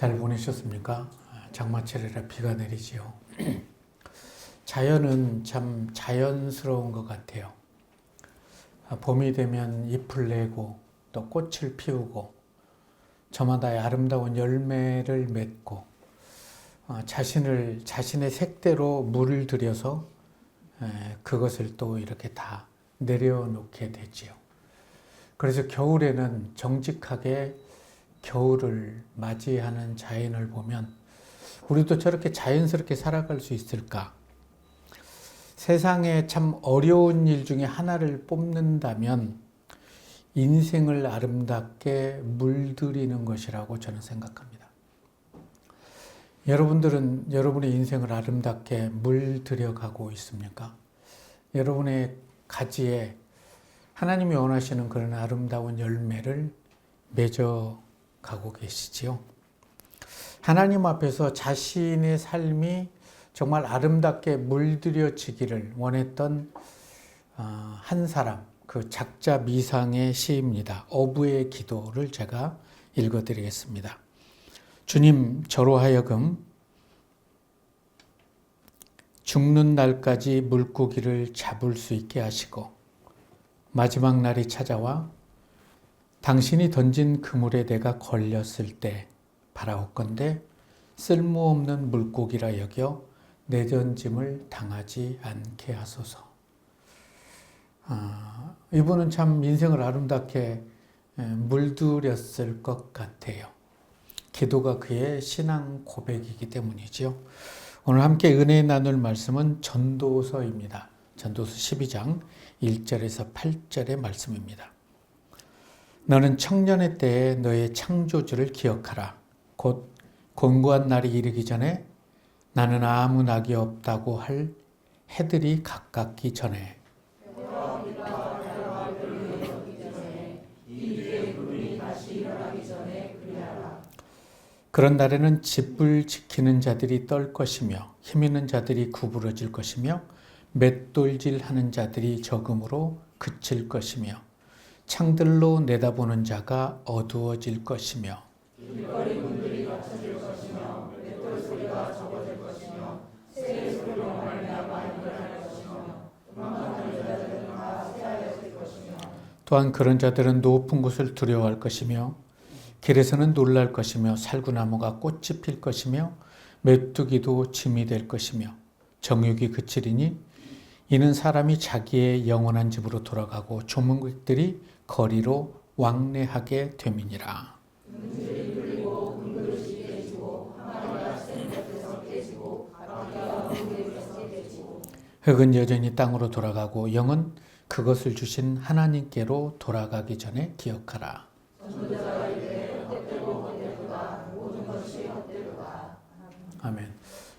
잘 보내셨습니까? 장마철이라 비가 내리지요. 자연은 참 자연스러운 것 같아요. 봄이 되면 잎을 내고 또 꽃을 피우고 저마다의 아름다운 열매를 맺고 자신의 색대로 물을 들여서 그것을 또 이렇게 다 내려놓게 되지요. 그래서 겨울에는 정직하게 겨울을 맞이하는 자연을 보면 우리도 저렇게 자연스럽게 살아갈 수 있을까? 세상에 참 어려운 일 중에 하나를 뽑는다면 인생을 아름답게 물들이는 것이라고 저는 생각합니다. 여러분들은 여러분의 인생을 아름답게 물들여가고 있습니까? 여러분의 가지에 하나님이 원하시는 그런 아름다운 열매를 맺어가고 계시지요. 하나님 앞에서 자신의 삶이 정말 아름답게 물들여지기를 원했던 한 사람, 그 작자 미상의 시입니다. 어부의 기도를 제가 읽어드리겠습니다. 주님, 저로 하여금 죽는 날까지 물고기를 잡을 수 있게 하시고 마지막 날이 찾아와 당신이 던진 그물에 내가 걸렸을 때 바라옵건대 쓸모없는 물고기라 여겨 내던짐을 당하지 않게 하소서. 이분은 참 인생을 아름답게 물들였을 것 같아요. 기도가 그의 신앙 고백이기 때문이죠. 오늘 함께 은혜 나눌 말씀은 전도서입니다. 전도서 12장 1절에서 8절의 말씀입니다. 너는 청년의 때에 너의 창조주를 기억하라. 곧 곤고한 날이 이르기 전에 나는 아무 낙이 없다고 할 해들이 가깝기 전에 그런 날에는 집을 지키는 자들이 떨 것이며 힘 있는 자들이 구부러질 것이며 맷돌질하는 자들이 적음으로 그칠 것이며 창들로 내다보는 자가 어두워질 것이며 길거리 문들이 닫혀질 것이며 맷돌 소리가 적어질 것이며 새 소리로 말미암아 일어날 것이며 도망가는 자들은 다 쇠하여질 것이며 또한 그런 자들은 높은 곳을 두려워할 것이며 길에서는 놀랄 것이며 살구나무가 꽃이 필 것이며 메뚜기도 짐이 될 것이며 정욕이 그치리니 이는 사람이 자기의 영원한 집으로 돌아가고 조문객들이 거리로 왕래하게 됨이니라. 흙은 여전히 땅으로 돌아가고 영은 그것을 주신 하나님께로 돌아가기 전에 기억하라. 아멘.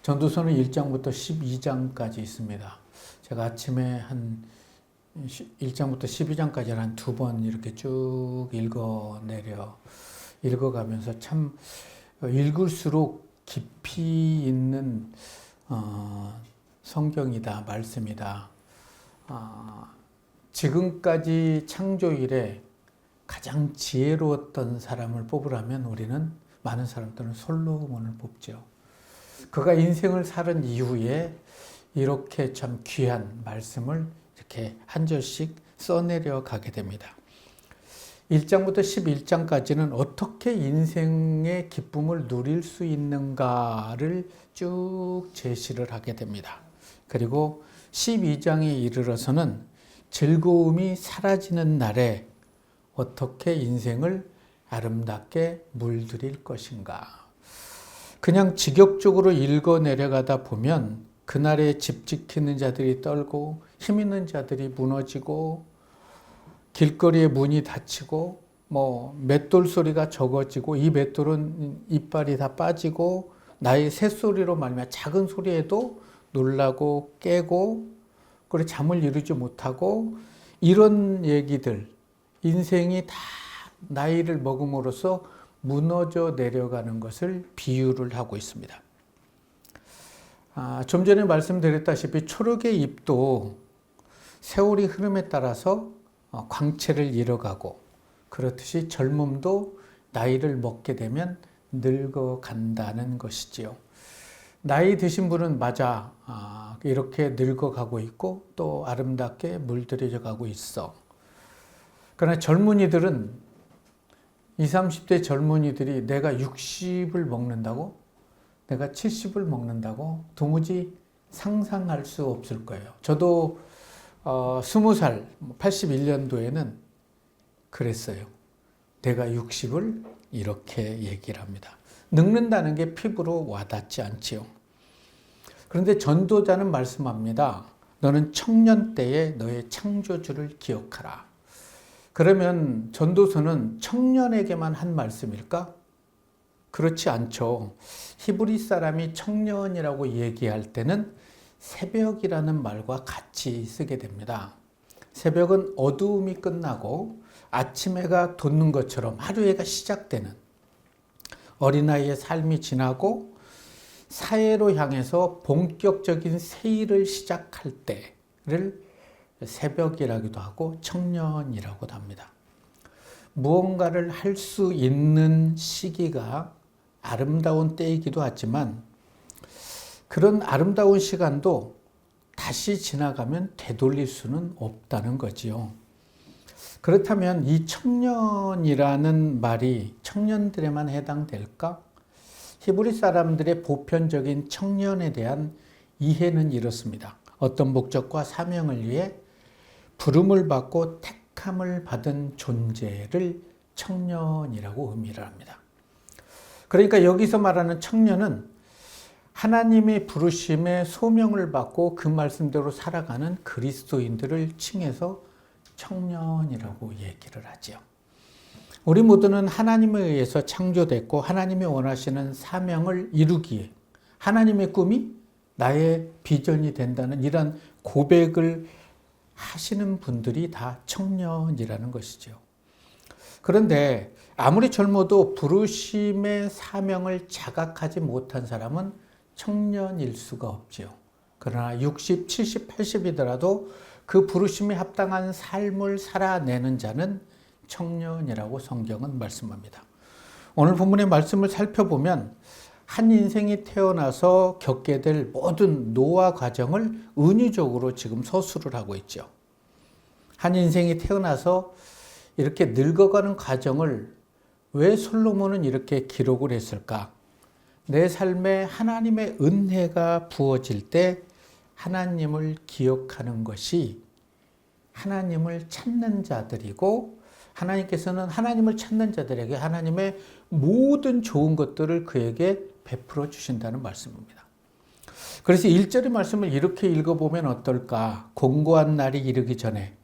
전도서는 1장부터 12장까지 있습니다. 제가 아침에 한 1장부터 12장까지 한 2번 이렇게 쭉 읽어가면서 참 읽을수록 깊이 있는 성경이다, 말씀이다. 지금까지 창조 이래 가장 지혜로웠던 사람을 뽑으라면 우리는 많은 사람들은 솔로몬을 뽑죠. 그가 인생을 살은 이후에 이렇게 참 귀한 말씀을 이렇게 한 절씩 써내려 가게 됩니다. 1장부터 11장까지는 어떻게 인생의 기쁨을 누릴 수 있는가를 쭉 제시를 하게 됩니다. 그리고 12장에 이르러서는 즐거움이 사라지는 날에 어떻게 인생을 아름답게 물들일 것인가. 그냥 직역적으로 읽어 내려가다 보면 그날에 집 지키는 자들이 떨고 힘 있는 자들이 무너지고 길거리에 문이 닫히고 맷돌 소리가 적어지고 이 맷돌은 이빨이 다 빠지고 나의 새소리로 말미암아 작은 소리에도 놀라고 깨고 그리고 잠을 이루지 못하고 이런 얘기들 인생이 다 나이를 먹음으로써 무너져 내려가는 것을 비유를 하고 있습니다. 좀 전에 말씀드렸다시피 초록의 잎도 세월이 흐름에 따라서 광채를 잃어가고 그렇듯이 젊음도 나이를 먹게 되면 늙어간다는 것이지요. 나이 드신 분은 맞아. 이렇게 늙어가고 있고 또 아름답게 물들여져 가고 있어. 그러나 젊은이들은 20, 30대 젊은이들이 내가 60을 먹는다고? 내가 70을 먹는다고? 도무지 상상할 수 없을 거예요. 저도 20살, 81년도에는 그랬어요. 내가 60을 이렇게 얘기를 합니다. 늙는다는 게 피부로 와닿지 않지요. 그런데 전도자는 말씀합니다. 너는 청년 때에 너의 창조주를 기억하라. 그러면 전도서는 청년에게만 한 말씀일까? 그렇지 않죠. 히브리 사람이 청년이라고 얘기할 때는 새벽이라는 말과 같이 쓰게 됩니다. 새벽은 어두움이 끝나고 아침 해가 돋는 것처럼 하루해가 시작되는, 어린아이의 삶이 지나고 사회로 향해서 본격적인 세일을 시작할 때를 새벽이라기도 하고 청년이라고도 합니다. 무언가를 할 수 있는 시기가 아름다운 때이기도 하지만 그런 아름다운 시간도 다시 지나가면 되돌릴 수는 없다는 거지요. 그렇다면 이 청년이라는 말이 청년들에만 해당될까? 히브리 사람들의 보편적인 청년에 대한 이해는 이렇습니다. 어떤 목적과 사명을 위해 부름을 받고 택함을 받은 존재를 청년이라고 의미를 합니다. 그러니까 여기서 말하는 청년은 하나님의 부르심에 소명을 받고 그 말씀대로 살아가는 그리스도인들을 칭해서 청년이라고 얘기를 하죠. 우리 모두는 하나님에 의해서 창조됐고 하나님이 원하시는 사명을 이루기에 하나님의 꿈이 나의 비전이 된다는 이런 고백을 하시는 분들이 다 청년이라는 것이죠. 그런데 아무리 젊어도 부르심의 사명을 자각하지 못한 사람은 청년일 수가 없죠. 그러나 60, 70, 80이더라도 그 부르심에 합당한 삶을 살아내는 자는 청년이라고 성경은 말씀합니다. 오늘 본문의 말씀을 살펴보면 한 인생이 태어나서 겪게 될 모든 노화 과정을 은유적으로 지금 서술을 하고 있죠. 한 인생이 태어나서 이렇게 늙어가는 과정을 왜 솔로몬은 이렇게 기록을 했을까? 내 삶에 하나님의 은혜가 부어질 때 하나님을 기억하는 것이 하나님을 찾는 자들이고 하나님께서는 하나님을 찾는 자들에게 하나님의 모든 좋은 것들을 그에게 베풀어 주신다는 말씀입니다. 그래서 1절의 말씀을 이렇게 읽어보면 어떨까? 공고한 날이 이르기 전에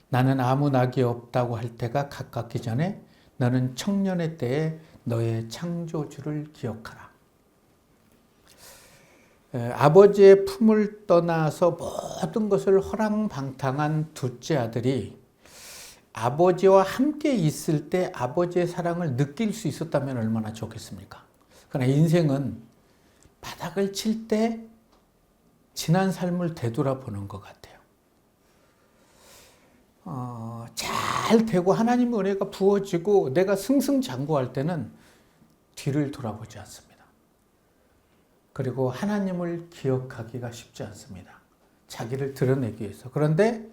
나는 아무 낙이 없다고 할 때가 가깝기 전에 너는 청년의 때에 너의 창조주를 기억하라. 아버지의 품을 떠나서 모든 것을 허랑방탕한 둘째 아들이 아버지와 함께 있을 때 아버지의 사랑을 느낄 수 있었다면 얼마나 좋겠습니까? 그러나 인생은 바닥을 칠 때 지난 삶을 되돌아보는 것 같아요. 잘 되고 하나님의 은혜가 부어지고 내가 승승장구할 때는 뒤를 돌아보지 않습니다. 그리고 하나님을 기억하기가 쉽지 않습니다. 자기를 드러내기 위해서. 그런데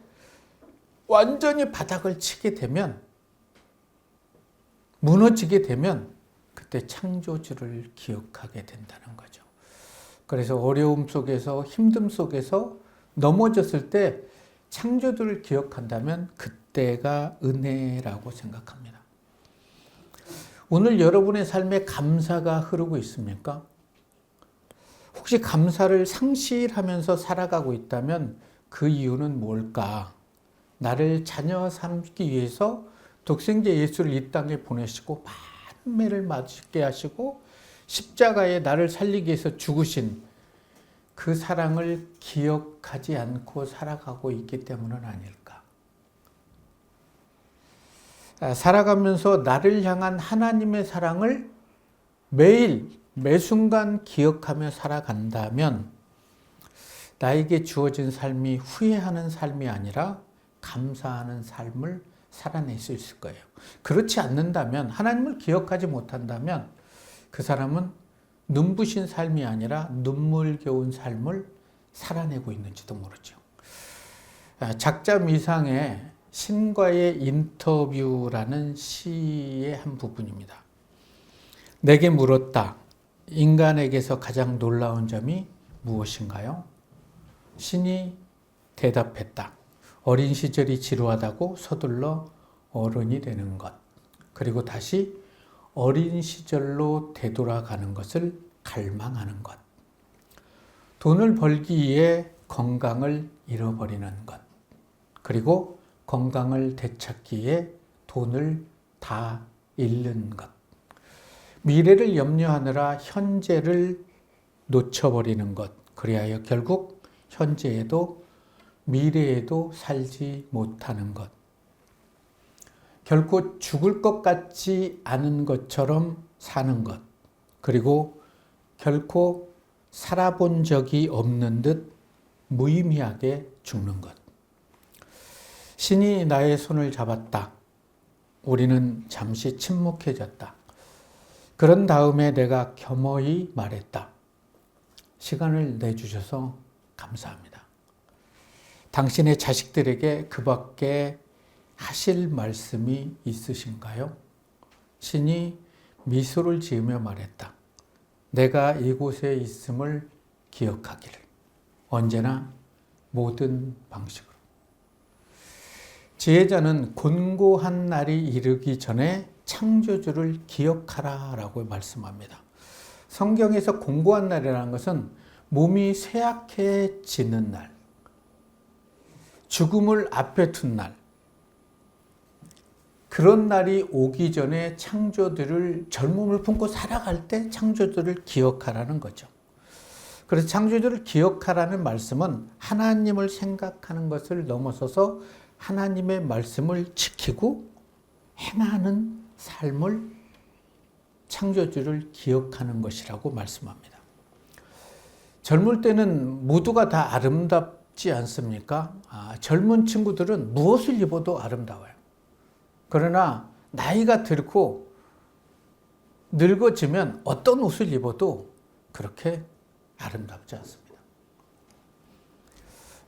완전히 바닥을 치게 되면, 무너지게 되면 그때 창조주를 기억하게 된다는 거죠. 그래서 어려움 속에서, 힘듦 속에서 넘어졌을 때 창조주를 기억한다면 그때가 은혜라고 생각합니다. 오늘 여러분의 삶에 감사가 흐르고 있습니까? 혹시 감사를 상실하면서 살아가고 있다면 그 이유는 뭘까? 나를 자녀 삼기 위해서 독생자 예수를 이 땅에 보내시고 많은 매를 맞게 하시고 십자가에 나를 살리기 위해서 죽으신 그 사랑을 기억하지 않고 살아가고 있기 때문은 아닐까? 살아가면서 나를 향한 하나님의 사랑을 매일 매 순간 기억하며 살아간다면 나에게 주어진 삶이 후회하는 삶이 아니라 감사하는 삶을 살아낼 수 있을 거예요. 그렇지 않는다면, 하나님을 기억하지 못한다면 그 사람은 눈부신 삶이 아니라 눈물겨운 삶을 살아내고 있는지도 모르죠. 작자 미상의 신과의 인터뷰라는 시의 한 부분입니다. 내게 물었다. 인간에게서 가장 놀라운 점이 무엇인가요? 신이 대답했다. 어린 시절이 지루하다고 서둘러 어른이 되는 것. 그리고 다시 어린 시절로 되돌아가는 것을 갈망하는 것. 돈을 벌기 위해 건강을 잃어버리는 것. 그리고 건강을 되찾기 위해 돈을 다 잃는 것. 미래를 염려하느라 현재를 놓쳐버리는 것. 그리하여 결국 현재에도 미래에도 살지 못하는 것. 결코 죽을 것 같지 않은 것처럼 사는 것. 그리고 결코 살아본 적이 없는 듯 무의미하게 죽는 것. 신이 나의 손을 잡았다. 우리는 잠시 침묵해졌다. 그런 다음에 내가 겸허히 말했다. 시간을 내주셔서 감사합니다. 당신의 자식들에게 그 밖에 하실 말씀이 있으신가요? 신이 미소를 지으며 말했다. 내가 이곳에 있음을 기억하기를. 언제나 모든 방식으로. 지혜자는 곤고한 날이 이르기 전에 창조주를 기억하라 라고 말씀합니다. 성경에서 곤고한 날이라는 것은 몸이 쇠약해지는 날, 죽음을 앞에 둔 날, 그런 날이 오기 전에 창조주를 젊음을 품고 살아갈 때 창조주를 기억하라는 거죠. 그래서 창조주를 기억하라는 말씀은 하나님을 생각하는 것을 넘어서서 하나님의 말씀을 지키고 행하는 삶을 창조주를 기억하는 것이라고 말씀합니다. 젊을 때는 모두가 다 아름답지 않습니까? 젊은 친구들은 무엇을 입어도 아름다워요. 그러나 나이가 들고 늙어지면 어떤 옷을 입어도 그렇게 아름답지 않습니다.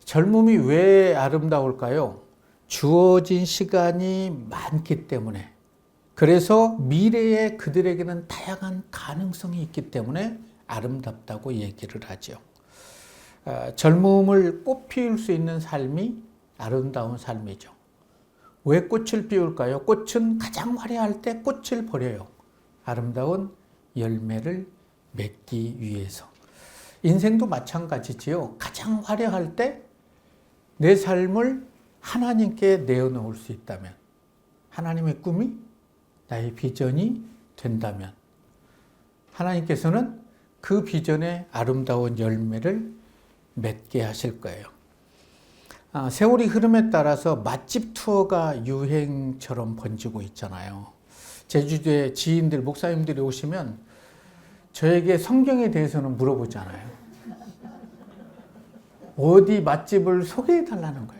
젊음이 왜 아름다울까요? 주어진 시간이 많기 때문에, 그래서 미래에 그들에게는 다양한 가능성이 있기 때문에 아름답다고 얘기를 하죠. 젊음을 꽃 피울 수 있는 삶이 아름다운 삶이죠. 왜 꽃을 피울까요? 꽃은 가장 화려할 때 꽃을 버려요. 아름다운 열매를 맺기 위해서. 인생도 마찬가지지요. 가장 화려할 때 내 삶을 하나님께 내어놓을 수 있다면, 하나님의 꿈이 나의 비전이 된다면 하나님께서는 그 비전의 아름다운 열매를 맺게 하실 거예요. 세월이 흐름에 따라서 맛집 투어가 유행처럼 번지고 있잖아요. 제주도에 지인들, 목사님들이 오시면 저에게 성경에 대해서는 물어보잖아요. 어디 맛집을 소개해 달라는 거예요.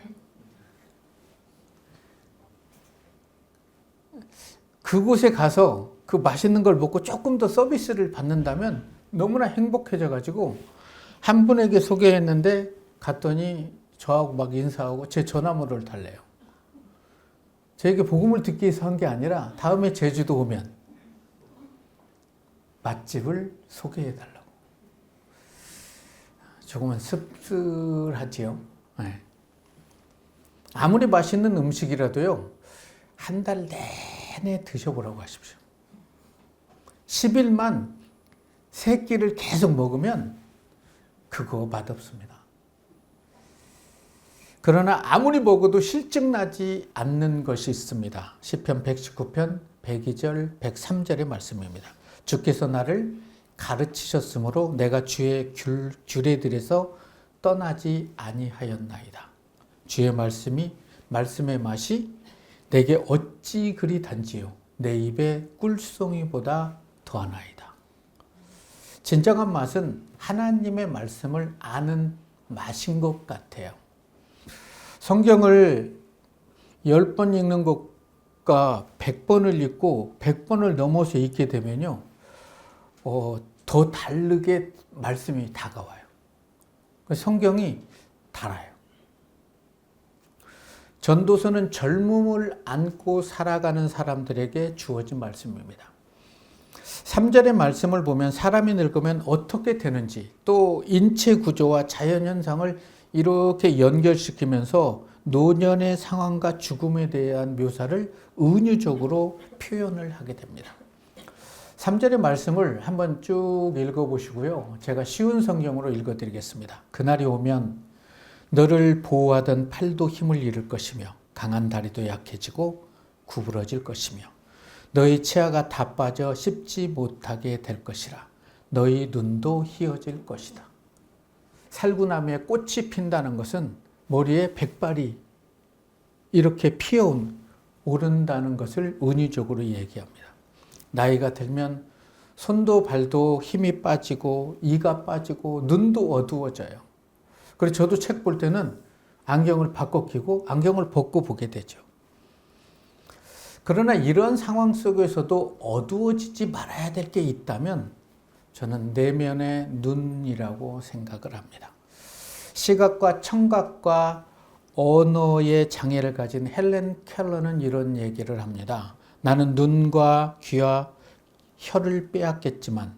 그곳에 가서 그 맛있는 걸 먹고 조금 더 서비스를 받는다면 너무나 행복해져가지고 한 분에게 소개했는데 갔더니 저하고 막 인사하고 제 전화번호를 달래요. 저에게 복음을 듣기 위해서 한 게 아니라 다음에 제주도 오면 맛집을 소개해 달라고. 조금은 씁쓸하지요. 네. 아무리 맛있는 음식이라도요, 한 달 내내 드셔보라고 하십시오. 10일만 3끼를 계속 먹으면 그거 맛없습니다. 그러나 아무리 먹어도 실증나지 않는 것이 있습니다. 시편 119편 102절 103절의 말씀입니다. 주께서 나를 가르치셨으므로 내가 주의 규례들에서 떠나지 아니하였나이다. 주의 말씀의 맛이 내게 어찌 그리 단지요 내 입에 꿀송이보다 더하나이다. 진정한 맛은 하나님의 말씀을 아는 맛인 것 같아요. 성경을 10번 읽는 것과 100번을 읽고 100번을 넘어서 읽게 되면요, 더 다르게 말씀이 다가와요. 성경이 달아요. 전도서는 젊음을 안고 살아가는 사람들에게 주어진 말씀입니다. 3절의 말씀을 보면 사람이 늙으면 어떻게 되는지, 또 인체 구조와 자연현상을 이렇게 연결시키면서 노년의 상황과 죽음에 대한 묘사를 은유적으로 표현을 하게 됩니다. 3절의 말씀을 한번 쭉 읽어보시고요. 제가 쉬운 성경으로 읽어드리겠습니다. 그날이 오면 너를 보호하던 팔도 힘을 잃을 것이며 강한 다리도 약해지고 구부러질 것이며 너희 치아가 다 빠져 씹지 못하게 될 것이라. 너희 눈도 희어질 것이다. 살구나무에 꽃이 핀다는 것은 머리에 백발이 이렇게 피어오른다는 것을 은유적으로 얘기합니다. 나이가 들면 손도 발도 힘이 빠지고 이가 빠지고 눈도 어두워져요. 그래서 저도 책 볼 때는 안경을 바꿔 끼고 안경을 벗고 보게 되죠. 그러나 이런 상황 속에서도 어두워지지 말아야 될 게 있다면 저는 내면의 눈이라고 생각을 합니다. 시각과 청각과 언어의 장애를 가진 헬렌 켈러는 이런 얘기를 합니다. 나는 눈과 귀와 혀를 빼앗겼지만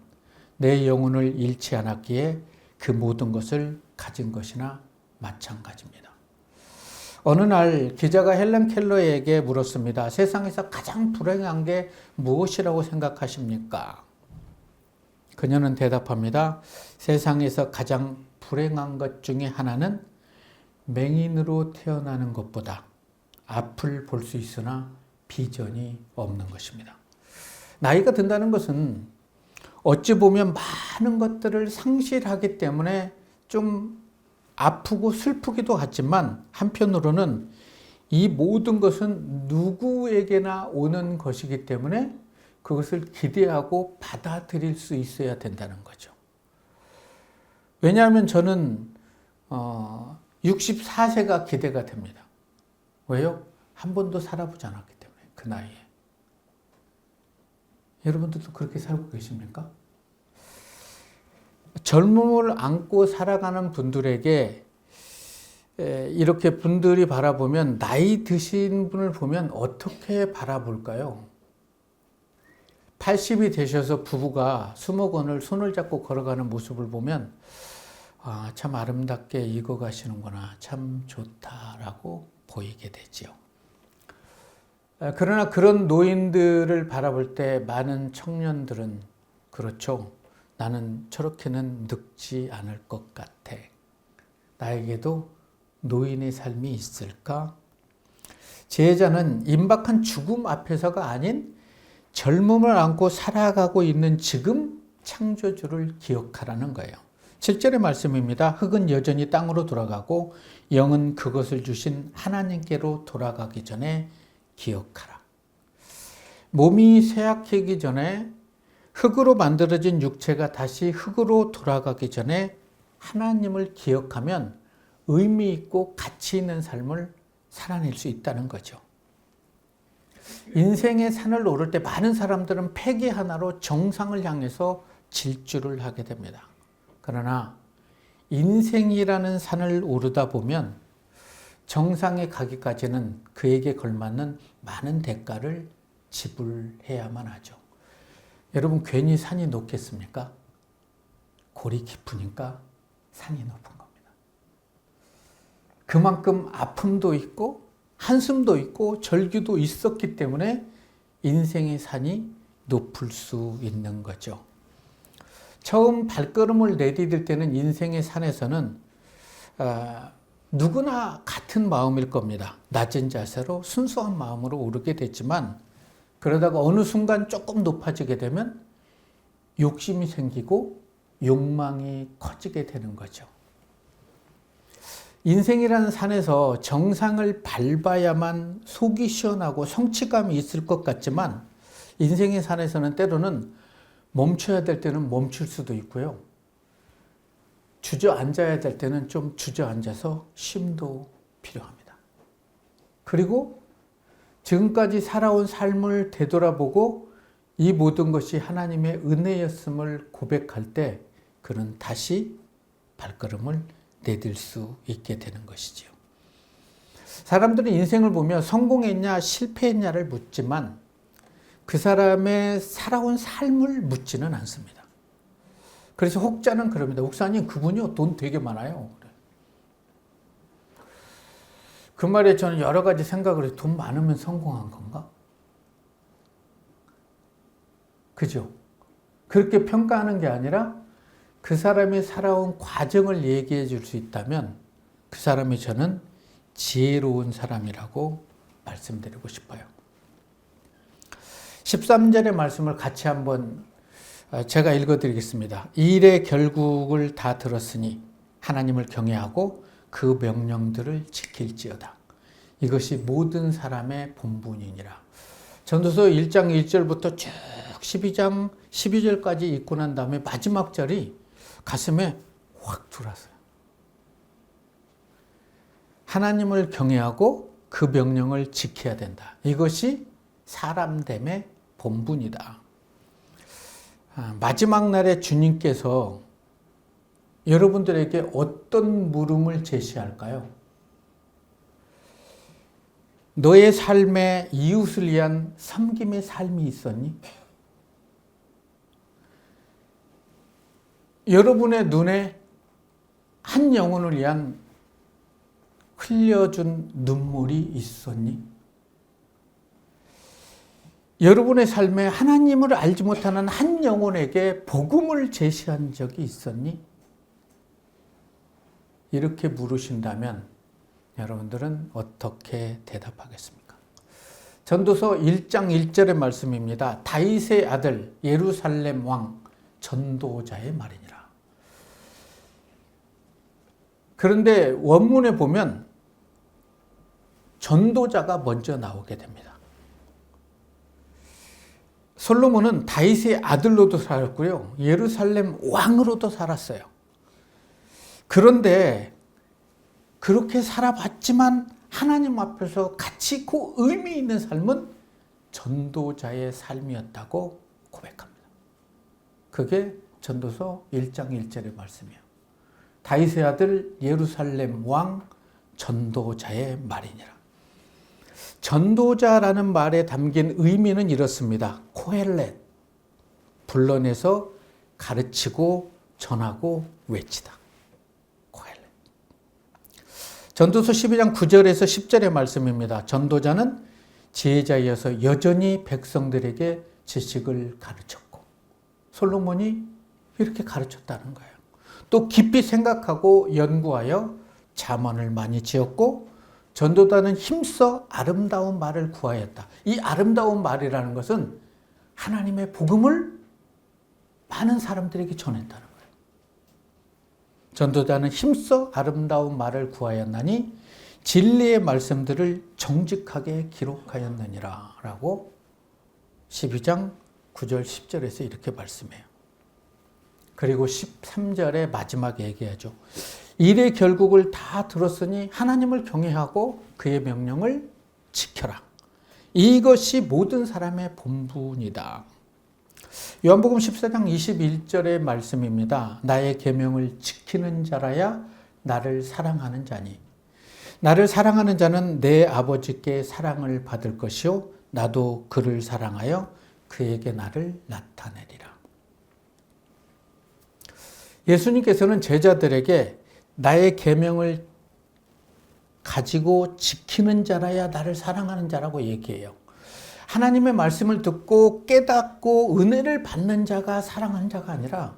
내 영혼을 잃지 않았기에 그 모든 것을 가진 것이나 마찬가지입니다. 어느 날 기자가 헬렌 켈러에게 물었습니다. 세상에서 가장 불행한 게 무엇이라고 생각하십니까? 그녀는 대답합니다. 세상에서 가장 불행한 것 중에 하나는 맹인으로 태어나는 것보다 앞을 볼 수 있으나 비전이 없는 것입니다. 나이가 든다는 것은 어찌 보면 많은 것들을 상실하기 때문에 좀 아프고 슬프기도 하지만 한편으로는 이 모든 것은 누구에게나 오는 것이기 때문에 그것을 기대하고 받아들일 수 있어야 된다는 거죠. 왜냐하면 저는 64세가 기대가 됩니다. 왜요? 한 번도 살아보지 않았기 때문에, 그 나이에. 여러분들도 그렇게 살고 계십니까? 젊음을 안고 살아가는 분들에게 이렇게 분들이 바라보면 나이 드신 분을 보면 어떻게 바라볼까요? 80이 되셔서 부부가 수목원을 손을 잡고 걸어가는 모습을 보면 참 아름답게 익어가시는구나, 참 좋다라고 보이게 되지요. 그러나 그런 노인들을 바라볼 때 많은 청년들은 그렇죠. 나는 저렇게는 늙지 않을 것 같아. 나에게도 노인의 삶이 있을까? 제자는 임박한 죽음 앞에서가 아닌 젊음을 안고 살아가고 있는 지금 창조주를 기억하라는 거예요. 7절의 말씀입니다. 흙은 여전히 땅으로 돌아가고 영은 그것을 주신 하나님께로 돌아가기 전에 기억하라. 몸이 쇠약해지기 전에 흙으로 만들어진 육체가 다시 흙으로 돌아가기 전에 하나님을 기억하면 의미 있고 가치 있는 삶을 살아낼 수 있다는 거죠. 인생의 산을 오를 때 많은 사람들은 패기 하나로 정상을 향해서 질주를 하게 됩니다. 그러나 인생이라는 산을 오르다 보면 정상에 가기까지는 그에게 걸맞는 많은 대가를 지불해야만 하죠. 여러분, 괜히 산이 높겠습니까? 골이 깊으니까 산이 높은 겁니다. 그만큼 아픔도 있고 한숨도 있고 절규도 있었기 때문에 인생의 산이 높을 수 있는 거죠. 처음 발걸음을 내디딜 때는 인생의 산에서는 누구나 같은 마음일 겁니다. 낮은 자세로 순수한 마음으로 오르게 됐지만 그러다가 어느 순간 조금 높아지게 되면 욕심이 생기고 욕망이 커지게 되는 거죠. 인생이라는 산에서 정상을 밟아야만 속이 시원하고 성취감이 있을 것 같지만 인생의 산에서는 때로는 멈춰야 될 때는 멈출 수도 있고요. 주저앉아야 될 때는 좀 주저앉아서 쉼도 필요합니다. 그리고 지금까지 살아온 삶을 되돌아보고 이 모든 것이 하나님의 은혜였음을 고백할 때 그는 다시 발걸음을 내딜 수 있게 되는 것이지요. 사람들은 인생을 보며 성공했냐 실패했냐를 묻지만 그 사람의 살아온 삶을 묻지는 않습니다. 그래서 혹자는 그럽니다. 목사님, 그분이요 돈 되게 많아요. 그 말에 저는 여러 가지 생각을 해서 돈 많으면 성공한 건가? 그죠? 그렇게 평가하는 게 아니라 그 사람이 살아온 과정을 얘기해 줄 수 있다면 그 사람이 저는 지혜로운 사람이라고 말씀드리고 싶어요. 13절의 말씀을 같이 한번 제가 읽어드리겠습니다. 일의 결국을 다 들었으니 하나님을 경외하고 그 명령들을 지킬지어다. 이것이 모든 사람의 본분이니라. 전도서 1장 1절부터 쭉 12장 12절까지 읽고 난 다음에 마지막 절이 가슴에 확 들어왔어요. 하나님을 경외하고 그 명령을 지켜야 된다. 이것이 사람됨의 본분이다. 마지막 날에 주님께서 여러분들에게 어떤 물음을 제시할까요? 너의 삶에 이웃을 위한 섬김의 삶이 있었니? 여러분의 눈에 한 영혼을 위한 흘려준 눈물이 있었니? 여러분의 삶에 하나님을 알지 못하는 한 영혼에게 복음을 제시한 적이 있었니? 이렇게 물으신다면 여러분들은 어떻게 대답하겠습니까? 전도서 1장 1절의 말씀입니다. 다윗의 아들 예루살렘 왕 전도자의 말이니라. 그런데 원문에 보면 전도자가 먼저 나오게 됩니다. 솔로몬은 다윗의 아들로도 살았고요. 예루살렘 왕으로도 살았어요. 그런데 그렇게 살아봤지만 하나님 앞에서 가치 있고 의미 있는 삶은 전도자의 삶이었다고 고백합니다. 그게 전도서 1장 1절의 말씀이에요. 다윗의 아들 예루살렘 왕 전도자의 말이니라. 전도자라는 말에 담긴 의미는 이렇습니다. 코헬렛, 불러내서 가르치고 전하고 외치다. 코헬렛. 전도서 12장 9절에서 10절의 말씀입니다. 전도자는 제자이어서 여전히 백성들에게 지식을 가르쳤고 솔로몬이 이렇게 가르쳤다는 거예요. 또 깊이 생각하고 연구하여 잠언을 많이 지었고 전도자는 힘써 아름다운 말을 구하였다. 이 아름다운 말이라는 것은 하나님의 복음을 많은 사람들에게 전했다는 거예요. 전도자는 힘써 아름다운 말을 구하였나니 진리의 말씀들을 정직하게 기록하였느니라 라고 12장 9절 10절에서 이렇게 말씀해요. 그리고 13절의 마지막에 얘기하죠. 일의 결국을 다 들었으니 하나님을 경외하고 그의 명령을 지켜라. 이것이 모든 사람의 본분이다. 요한복음 14장 21절의 말씀입니다. 나의 계명을 지키는 자라야 나를 사랑하는 자니 나를 사랑하는 자는 내 아버지께 사랑을 받을 것이요 나도 그를 사랑하여 그에게 나를 나타내리라. 예수님께서는 제자들에게 나의 계명을 가지고 지키는 자라야 나를 사랑하는 자라고 얘기해요. 하나님의 말씀을 듣고 깨닫고 은혜를 받는 자가 사랑하는 자가 아니라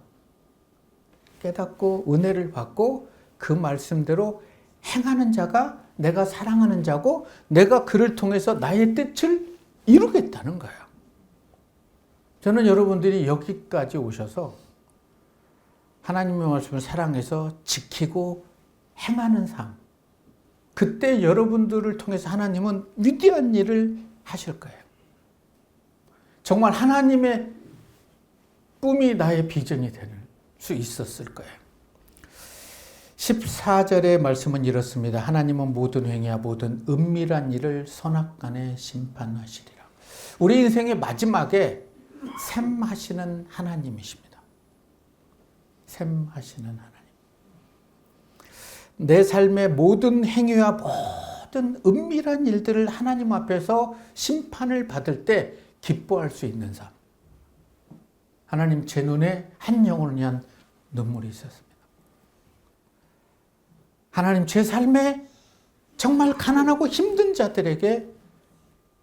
깨닫고 은혜를 받고 그 말씀대로 행하는 자가 내가 사랑하는 자고 내가 그를 통해서 나의 뜻을 이루겠다는 거예요. 저는 여러분들이 여기까지 오셔서 하나님의 말씀을 사랑해서 지키고 행하는 삶, 그때 여러분들을 통해서 하나님은 위대한 일을 하실 거예요. 정말 하나님의 꿈이 나의 비전이 될 수 있었을 거예요. 14절의 말씀은 이렇습니다. 하나님은 모든 행위와 모든 은밀한 일을 선악간에 심판하시리라. 우리 인생의 마지막에 샘하시는 하나님이십니다. 샘하시는 하나님. 내 삶의 모든 행위와 모든 은밀한 일들을 하나님 앞에서 심판을 받을 때 기뻐할 수 있는 삶. 하나님, 제 눈에 한 영혼을 위한 눈물이 있었습니다. 하나님, 제 삶에 정말 가난하고 힘든 자들에게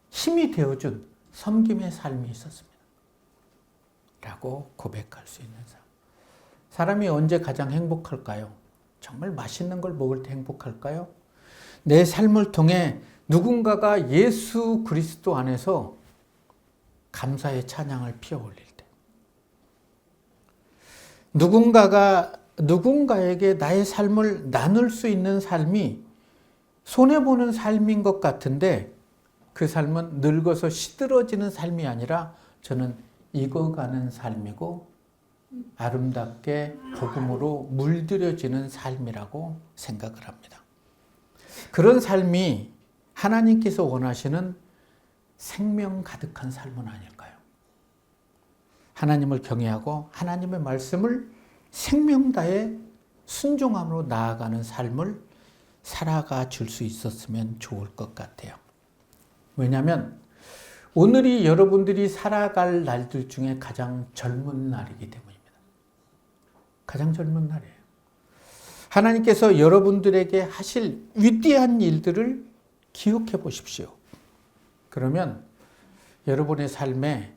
힘이 되어준 섬김의 삶이 있었습니다. 라고 고백할 수 있는 삶. 사람이 언제 가장 행복할까요? 정말 맛있는 걸 먹을 때 행복할까요? 내 삶을 통해 누군가가 예수 그리스도 안에서 감사의 찬양을 피어올릴 때, 누군가에게 나의 삶을 나눌 수 있는 삶이 손해보는 삶인 것 같은데 그 삶은 늙어서 시들어지는 삶이 아니라 저는 익어가는 삶이고 아름답게 복음으로 물들여지는 삶이라고 생각을 합니다. 그런 삶이 하나님께서 원하시는 생명 가득한 삶은 아닐까요? 하나님을 경외하고 하나님의 말씀을 생명 다해 순종함으로 나아가는 삶을 살아가 줄 수 있었으면 좋을 것 같아요. 왜냐하면 오늘이 여러분들이 살아갈 날들 중에 가장 젊은 날이기 때문입니다. 가장 젊은 날이에요. 하나님께서 여러분들에게 하실 위대한 일들을 기억해 보십시오. 그러면 여러분의 삶에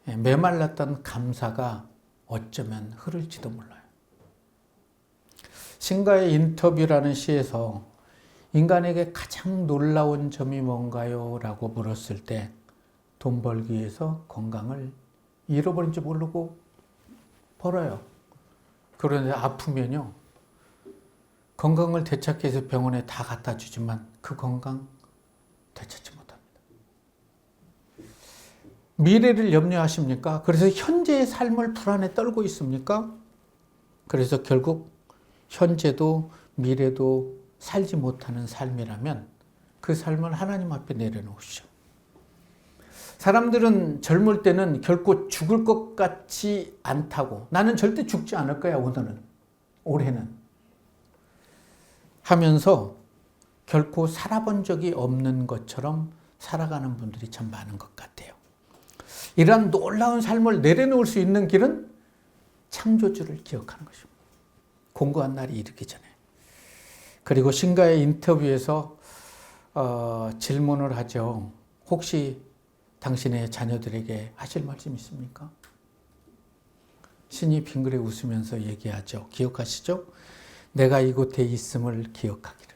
메말랐던 감사가 어쩌면 흐를지도 몰라요. 신가의 인터뷰라는 시에서 인간에게 가장 놀라운 점이 뭔가요? 라고 물었을 때 돈 벌기 위해서 건강을 잃어버린지 모르고 벌어요. 그런데 아프면요, 건강을 되찾기 위해서 병원에 다 갖다 주지만 그 건강 되찾지 못합니다. 미래를 염려하십니까? 그래서 현재의 삶을 불안에 떨고 있습니까? 그래서 결국 현재도 미래도 살지 못하는 삶이라면 그 삶을 하나님 앞에 내려놓으시오. 사람들은 젊을 때는 결코 죽을 것 같지 않다고, 나는 절대 죽지 않을 거야 올해는 하면서 결코 살아본 적이 없는 것처럼 살아가는 분들이 참 많은 것 같아요. 이러한 놀라운 삶을 내려놓을 수 있는 길은 창조주를 기억하는 것입니다. 공고한 날이 이르기 전에. 그리고 신가의 인터뷰에서 질문을 하죠. 혹시 당신의 자녀들에게 하실 말씀 있습니까? 신이 빙그레 웃으면서 얘기하죠. 기억하시죠? 내가 이곳에 있음을 기억하기를.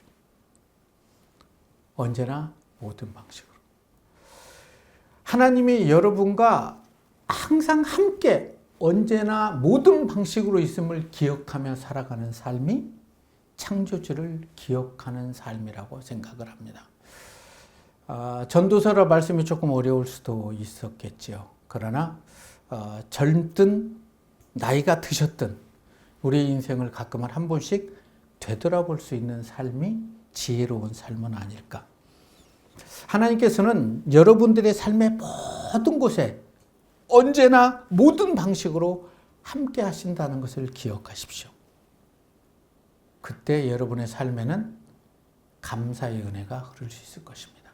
언제나 모든 방식으로. 하나님이 여러분과 항상 함께 언제나 모든 방식으로 있음을 기억하며 살아가는 삶이 창조주를 기억하는 삶이라고 생각을 합니다. 전도서라 말씀이 조금 어려울 수도 있었겠지요. 그러나 젊든 나이가 드셨든 우리 인생을 가끔은 한 번씩 되돌아볼 수 있는 삶이 지혜로운 삶은 아닐까. 하나님께서는 여러분들의 삶의 모든 곳에 언제나 모든 방식으로 함께 하신다는 것을 기억하십시오. 그때 여러분의 삶에는 감사의 은혜가 흐를 수 있을 것입니다.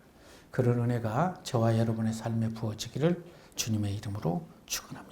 그런 은혜가 저와 여러분의 삶에 부어지기를 주님의 이름으로 축원합니다.